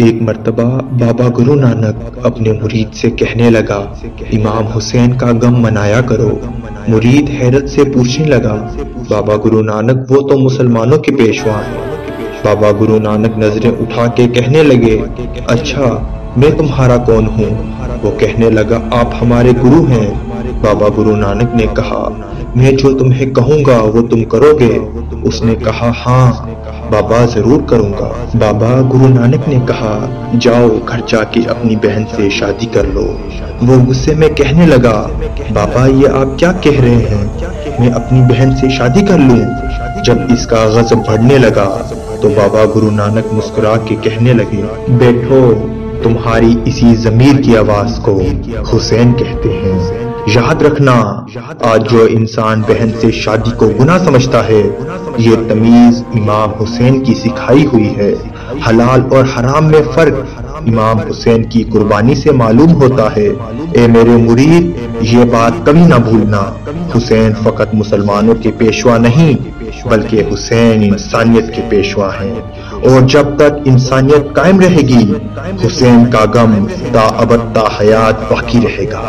ایک مرتبہ بابا گرو نانک اپنے مرید سے کہنے لگا، امام حسین کا غم منایا کرو۔ مرید حیرت سے پوچھنے لگا، بابا گرو نانک وہ تو مسلمانوں کے پیشوا ہیں۔ بابا گرو نانک نظریں اٹھا کے کہنے لگے، اچھا میں تمہارا کون ہوں؟ وہ کہنے لگا، آپ ہمارے گرو ہیں۔ بابا گرو نانک نے کہا، میں جو تمہیں کہوں گا وہ تم کرو گے؟ اس نے کہا، ہاں بابا ضرور کروں گا۔ بابا گرو نانک نے کہا، جاؤ گھر جا کے اپنی بہن سے شادی کر لو۔ وہ غصے میں کہنے لگا، بابا یہ آپ کیا کہہ رہے ہیں؟ میں اپنی بہن سے شادی کر لوں؟ جب اس کا غضب بڑھنے لگا تو بابا گرو نانک مسکرا کے کہنے لگے، بیٹھو، تمہاری اسی ضمیر کی آواز کو حسین کہتے ہیں۔ یاد رکھنا، آج جو انسان بہن سے شادی کو گناہ سمجھتا ہے، یہ تمیز امام حسین کی سکھائی ہوئی ہے۔ حلال اور حرام میں فرق امام حسین کی قربانی سے معلوم ہوتا ہے۔ اے میرے مرید، یہ بات کبھی نہ بھولنا، حسین فقط مسلمانوں کے پیشوا نہیں بلکہ حسین انسانیت کے پیشوا ہیں، اور جب تک انسانیت قائم رہے گی حسین کا غم تا ابد تا حیات باقی رہے گا۔